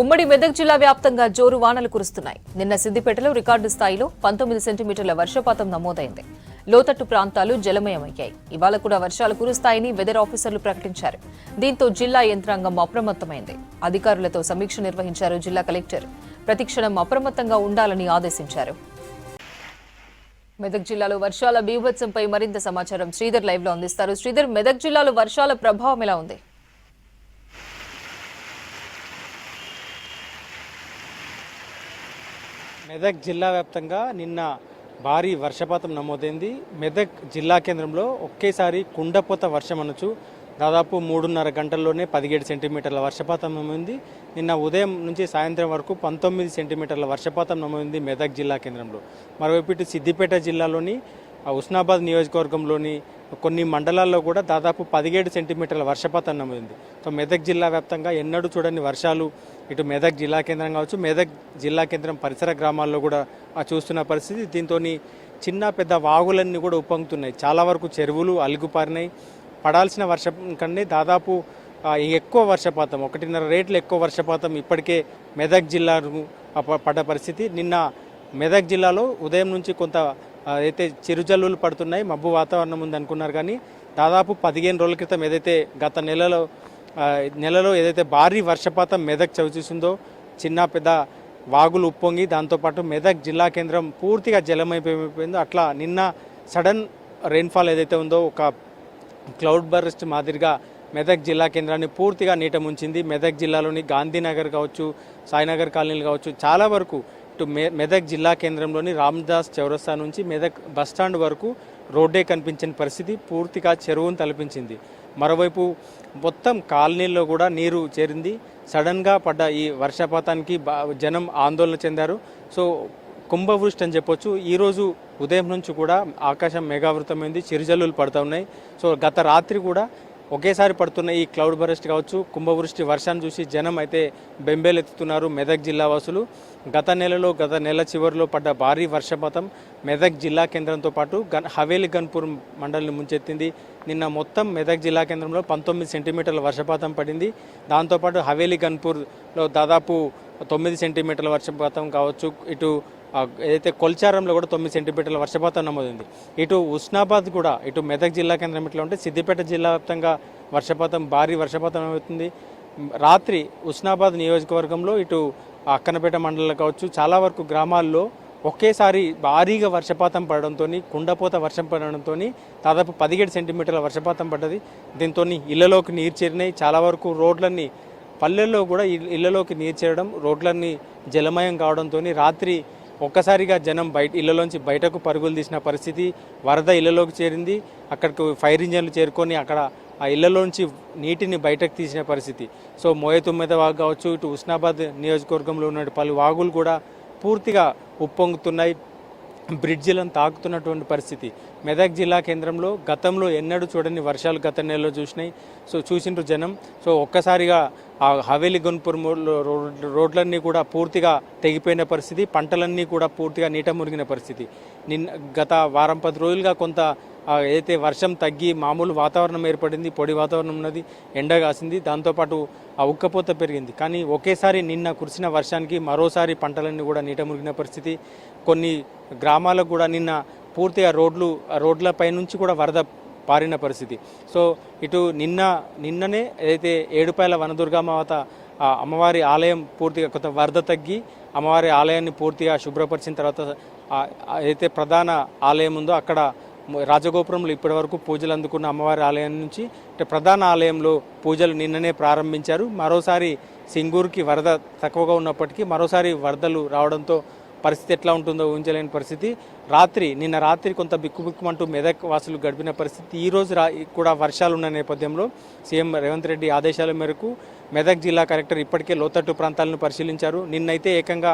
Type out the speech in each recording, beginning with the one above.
ఉమ్మడి మెదక్ జిల్లా వ్యాప్తంగా జోరు వానలు కురుస్తున్నాయి. నిన్న సిద్దిపేటలో రికార్డు స్థాయిలో 19 సెంటీమీటర్ల వర్షపాతం నమోదైంది. లోతట్టు ప్రాంతాలు జలమయమయ్యాయి. ఇవాళ కూడా వర్షాలు కురుస్తాయని వెదర్ ఆఫీసర్లు ప్రకటించారు. దీంతో జిల్లా యంత్రాంగం అప్రమత్తమైంది. అధికారులతో సమీక్ష నిర్వహించారు జిల్లా కలెక్టర్. ప్రతిక్షణం అప్రమత్తంగా ఉండాలని ఆదేశించారు. మెదక్ జిల్లాలో వర్షాల బీభత్సంపై మరింత సమాచారం శ్రీధర్ లైవ్ లో అందిస్తారు. శ్రీధర్, మెదక్ జిల్లాలో వర్షాల ప్రభావం ఎలా ఉంది? మెదక్ జిల్లా వ్యాప్తంగా నిన్న భారీ వర్షపాతం నమోదైంది. మెదక్ జిల్లా కేంద్రంలో ఒకేసారి కుండపోత వర్షం అనొచ్చు. దాదాపు 3.5 గంటల్లోనే 17 సెంటీమీటర్ల వర్షపాతం నమోదైంది. నిన్న ఉదయం నుంచి సాయంత్రం వరకు 19 సెంటీమీటర్ల వర్షపాతం నమోదైంది మెదక్ జిల్లా కేంద్రంలో. మరోవైపు ఇటు సిద్దిపేట జిల్లాలోని ఉస్నాబాద్ నియోజకవర్గంలోని కొన్ని మండలాల్లో కూడా దాదాపు 17 సెంటీమీటర్ల వర్షపాతం నమోదైంది. సో మెదక్ జిల్లా వ్యాప్తంగా ఎన్నడూ చూడని వర్షాలు ఇటు మెదక్ జిల్లా కేంద్రం కావచ్చు, మెదక్ జిల్లా కేంద్రం పరిసర గ్రామాల్లో కూడా చూస్తున్న పరిస్థితి. దీంతో చిన్న పెద్ద వాగులన్నీ కూడా ఉప్పొంగుతున్నాయి. చాలా వరకు చెరువులు అలుగుపారినాయి. పడాల్సిన వర్షం కన్నా దాదాపు ఎక్కువ వర్షపాతం, 1.5 రేట్లు ఎక్కువ వర్షపాతం ఇప్పటికే మెదక్ జిల్లాకు పడ్డ పరిస్థితి. నిన్న మెదక్ జిల్లాలో ఉదయం నుంచి కొంత అయితే చిరుజల్లులు పడుతున్నాయి, మబ్బు వాతావరణం ఉంది అనుకున్నారు. కానీ దాదాపు 15 రోజుల క్రితం ఏదైతే గత నెలలో ఏదైతే భారీ వర్షపాతం మెదక్ చవిచూసిందో, చిన్న పెద్ద వాగులు ఉప్పొంగి దాంతోపాటు మెదక్ జిల్లా కేంద్రం పూర్తిగా జలమైపోయిందో, అట్లా నిన్న సడన్ రెయిన్ఫాల్ ఏదైతే ఉందో ఒక క్లౌడ్ బర్స్ట్ మాదిరిగా మెదక్ జిల్లా కేంద్రాన్ని పూర్తిగా నీట ముంచింది. మెదక్ జిల్లాలోని గాంధీనగర్ కావచ్చు, సాయినగర్ కాలనీలు కావచ్చు, చాలా వరకు ఇటు మెదక్ జిల్లా కేంద్రంలోని రామ్దాస్ చౌరస్తా నుంచి మెదక్ బస్టాండ్ వరకు రోడ్డే కనిపించిన పరిస్థితి, పూర్తిగా చెరువును తలపించింది. మరోవైపు మొత్తం కాలనీల్లో కూడా నీరు చేరింది. సడన్గా పడ్డ ఈ వర్షపాతానికి జనం ఆందోళన చెందారు. సో కుంభవృష్టి అని చెప్పొచ్చు. ఈరోజు ఉదయం నుంచి కూడా ఆకాశం మేఘావృతమైంది, చిరుజల్లులు పడుతూ ఉన్నాయి. సో గత రాత్రి కూడా ఒకేసారి పడుతున్న ఈ క్లౌడ్ బరస్ట్ కావచ్చు, కుంభవృష్టి వర్షాన్ని చూసి జనం అయితే బెంబేలెత్తుతున్నారు మెదక్ జిల్లా వాసులు. గత నెల చివరిలో పడ్డ భారీ వర్షపాతం మెదక్ జిల్లా కేంద్రంతో పాటు హవేలి గన్పూర్ మండలిని ముంచెత్తింది. నిన్న మొత్తం మెదక్ జిల్లా కేంద్రంలో 19 సెంటీమీటర్ల వర్షపాతం పడింది. దాంతోపాటు హవేలి గన్పూర్లో దాదాపు 9 సెంటీమీటర్ల వర్షపాతం కావచ్చు. ఇటు ఏదైతే కొల్చారంలో కూడా 9 సెంటీమీటర్ల వర్షపాతం నమోదైంది. ఇటు ఉస్నాబాద్ కూడా, ఇటు మెదక్ జిల్లా కేంద్రం ఇట్లా ఉంటే సిద్దిపేట జిల్లా వ్యాప్తంగా భారీ వర్షపాతం అవుతుంది. రాత్రి ఉస్నాబాద్ నియోజకవర్గంలో ఇటు అక్కనపేట మండలంలో కావచ్చు, చాలా వరకు గ్రామాల్లో ఒకేసారి భారీగా వర్షపాతం పడడంతో, కుండపోత వర్షం పడడంతో దాదాపు 17 సెంటీమీటర్ల వర్షపాతం పడ్డది. దీంతో ఇళ్లలోకి నీరు చేరినాయి. చాలా వరకు రోడ్లన్నీ, పల్లెల్లో కూడా ఇళ్లలోకి నీరు చేరడం, రోడ్లన్నీ జలమయం కావడంతో రాత్రి ఒక్కసారిగా జనం ఇళ్లలోంచి బయటకు పరుగులు తీసిన పరిస్థితి. వరద ఇళ్లలోకి చేరింది. అక్కడికి ఫైర్ ఇంజన్లు చేరుకొని అక్కడ ఆ ఇళ్లలోంచి నీటిని బయటకు తీసిన పరిస్థితి. సో మోయతుమ్మెద వాగు కావచ్చు, ఇటు ఉస్నాబాద్ నియోజకవర్గంలో ఉన్న పలు వాగులు కూడా పూర్తిగా ఉప్పొంగుతున్నాయి, బ్రిడ్జిలను తాకుతున్నటువంటి పరిస్థితి. మెదక్ జిల్లా కేంద్రంలో గతంలో ఎన్నడూ చూడని వర్షాలు గత నెలలో చూసినాయి. సో చూసిండ్రు జనం. సో ఒక్కసారిగా ఆ హవేలి గన్పూర్ రోడ్లన్నీ కూడా పూర్తిగా తెగిపోయిన పరిస్థితి, పంటలన్నీ కూడా పూర్తిగా నీట మునిగిన పరిస్థితి. గత వారం 10 రోజులుగా కొంత ఏదైతే వర్షం తగ్గి మామూలు వాతావరణం ఏర్పడింది, పొడి వాతావరణం ఉన్నది, ఎండ కాసింది, దాంతోపాటు ఆ ఉక్కపోత పెరిగింది. కానీ ఒకేసారి నిన్న కురిసిన వర్షానికి మరోసారి పంటలన్నీ కూడా నీట మునిగిన పరిస్థితి. కొన్ని గ్రామాలకు కూడా నిన్న పూర్తిగా రోడ్లపై నుంచి కూడా వరద పారిన పరిస్థితి. సో ఇటు నిన్ననే ఏదైతే ఏడుపాయల వనదుర్గామాత అమ్మవారి ఆలయం పూర్తిగా కొంత వరద తగ్గి అమ్మవారి ఆలయాన్ని పూర్తిగా శుభ్రపరిచిన తర్వాత ఏదైతే ప్రధాన ఆలయం ఉందో అక్కడ రాజగోపురంలో ఇప్పటి వరకు పూజలు అందుకున్న అమ్మవారి ఆలయం నుంచి ప్రధాన ఆలయంలో పూజలు నిన్ననే ప్రారంభించారు. మరోసారి సింగూరుకి వరద తక్కువగా ఉన్నప్పటికీ మరోసారి వరదలు రావడంతో పరిస్థితి ఎట్లా ఉంటుందో ఊహించలేని పరిస్థితి. నిన్న రాత్రి కొంత బిక్కుబిక్కుమంటూ మెదక్ వాసులు గడిపిన పరిస్థితి. ఈరోజు కూడా వర్షాలు ఉన్న నేపథ్యంలో సీఎం రేవంత్ రెడ్డి ఆదేశాల మేరకు మెదక్ జిల్లా కలెక్టర్ ఇప్పటికే లోతట్టు ప్రాంతాలను పరిశీలించారు. నిన్నైతే ఏకంగా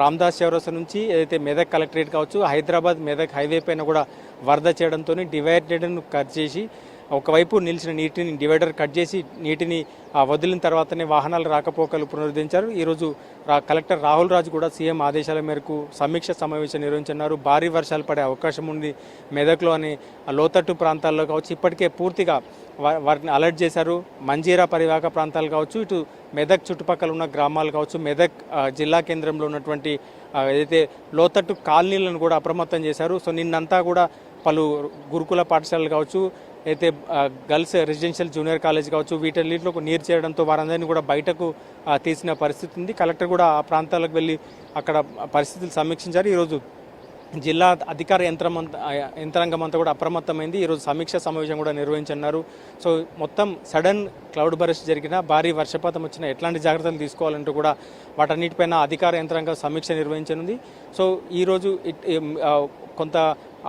రామ్దాస్ చౌరస్తా నుంచి ఏదైతే మెదక్ కలెక్టరేట్ కావచ్చు, హైదరాబాద్ మెదక్ హైవే పైన కూడా వరద చేయడంతో డివైడర్ను కట్ చేసి ఒకవైపు నిలిచిన నీటిని డివైడర్ కట్ చేసి నీటిని వదిలిన తర్వాతనే వాహనాలు రాకపోకలు పునరుద్ధరించారు. ఈరోజు కలెక్టర్ రాహుల్ రాజు కూడా సీఎం ఆదేశాల మేరకు సమీక్ష సమావేశం నిర్వహించున్నారు. భారీ వర్షాలు పడే అవకాశం ఉంది మెదక్లో అని లోతట్టు ప్రాంతాల్లో కావచ్చు. ఇప్పటికే పూర్తిగా వాటిని అలర్ట్ చేశారు. మంజీరా పరివాహక ప్రాంతాలు కావచ్చు, ఇటు మెదక్ చుట్టుపక్కల ఉన్న గ్రామాలు కావచ్చు, మెదక్ జిల్లా కేంద్రంలో ఉన్నటువంటి ఏదైతే లోతట్టు కాలనీలను కూడా అప్రమత్తం చేశారు. సో నిన్నంతా కూడా పలు గురుకుల పాఠశాలలు కావచ్చు, అయితే గర్ల్స్ రెసిడెన్షియల్ జూనియర్ కాలేజ్ కావచ్చు, వీటన్నిటిలో నీరు చేరడంతో వారందరినీ కూడా బయటకు తీసిన పరిస్థితి ఉంది. కలెక్టర్ కూడా ఆ ప్రాంతాలకు వెళ్ళి అక్కడ పరిస్థితులు సమీక్షించారు. ఈరోజు జిల్లా అధికార యంత్రాంగం అంతా కూడా అప్రమత్తమైంది. ఈరోజు సమీక్ష సమావేశం కూడా నిర్వహించన్నారు. సో మొత్తం సడన్ క్లౌడ్ బరస్ట్ జరిగిన భారీ వర్షపాతం వచ్చిన ఎట్లాంటి జాగ్రత్తలు తీసుకోవాలంటూ కూడా వాటన్నిటిపైన అధికార యంత్రాంగం సమీక్ష నిర్వహించనుంది. సో ఈరోజు కొంత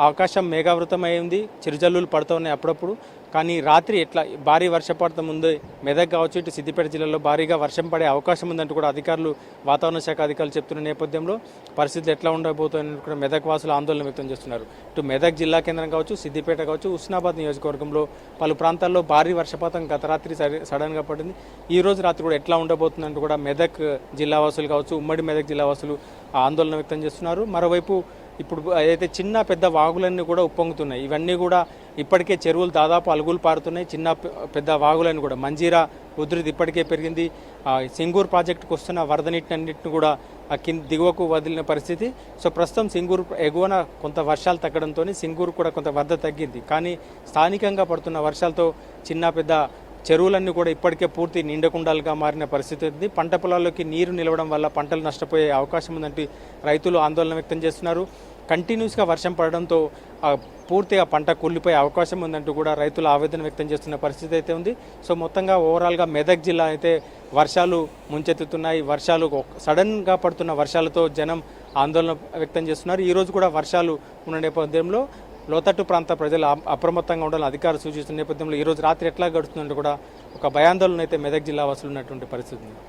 ఆకాశం మేఘావృతమై ఉంది, చిరుజల్లులు పడుతున్నాయి అప్పుడప్పుడు. కానీ రాత్రి ఎట్లా భారీ వర్షపాతం ఉంది, మెదక్ కావచ్చు, ఇటు సిద్దిపేట జిల్లాలో భారీగా వర్షం పడే అవకాశం ఉందంటూ కూడా అధికారులు, వాతావరణ శాఖ అధికారులు చెప్తున్న నేపథ్యంలో పరిస్థితులు ఎట్లా ఉండబోతున్నాయని కూడా మెదక్ వాసులు ఆందోళన వ్యక్తం చేస్తున్నారు. ఇటు మెదక్ జిల్లా కేంద్రం కావచ్చు, సిద్దిపేట కావచ్చు, హుస్నాబాద్ నియోజకవర్గంలో పలు ప్రాంతాల్లో భారీ వర్షపాతం గత రాత్రి సడన్గా పడింది. ఈ రోజు రాత్రి కూడా ఎట్లా ఉండబోతుందంటూ కూడా మెదక్ జిల్లా వాసులు కావచ్చు, ఉమ్మడి మెదక్ జిల్లా వాసులు ఆందోళన వ్యక్తం చేస్తున్నారు. మరోవైపు ఇప్పుడు ఏదైతే చిన్న పెద్ద వాగులన్నీ కూడా ఉప్పొంగుతున్నాయి. ఇవన్నీ కూడా ఇప్పటికే చెరువులు దాదాపు అలుగులు పారుతున్నాయి. చిన్న పెద్ద వాగులన్నీ కూడా మంజీరా ఉధృతి ఇప్పటికే పెరిగింది. సింగూరు ప్రాజెక్టుకు వస్తున్న వరద నీటిని కూడా దిగువకు వదిలిన పరిస్థితి. సో ప్రస్తుతం సింగూరు ఎగువన కొంత వర్షాలు తగ్గడంతో సింగూరు కూడా కొంత వరద తగ్గింది. కానీ స్థానికంగా పడుతున్న వర్షాలతో చిన్న పెద్ద చెరువులన్నీ కూడా ఇప్పటికే పూర్తి నిండకుండాలుగా మారిన పరిస్థితి ఉంది. పంట పొలాల్లోకి నీరు నిలవడం వల్ల పంటలు నష్టపోయే అవకాశం ఉందంటే రైతులు ఆందోళన వ్యక్తం చేస్తున్నారు. కంటిన్యూస్గా వర్షం పడడంతో పూర్తిగా పంట కూలిపోయే అవకాశం ఉందంటూ కూడా రైతులు ఆవేదన వ్యక్తం చేస్తున్న పరిస్థితి అయితే ఉంది. సో మొత్తంగా ఓవరాల్గా మెదక్ జిల్లా అయితే వర్షాలు ముంచెత్తుతున్నాయి. వర్షాలు సడన్గా పడుతున్న వర్షాలతో జనం ఆందోళన వ్యక్తం చేస్తున్నారు. ఈరోజు కూడా వర్షాలు ఉన్న నేపథ్యంలో లోతట్టు ప్రాంత ప్రజలు అప్రమత్తంగా ఉండాలని అధికారులు సూచిస్తున్న నేపథ్యంలో ఈరోజు రాత్రి ఎట్లా గడుస్తుందంటే కూడా ఒక భయాందోళన అయితే మెదక్ జిల్లా వాసులు ఉన్నటువంటి పరిస్థితి ఉంది.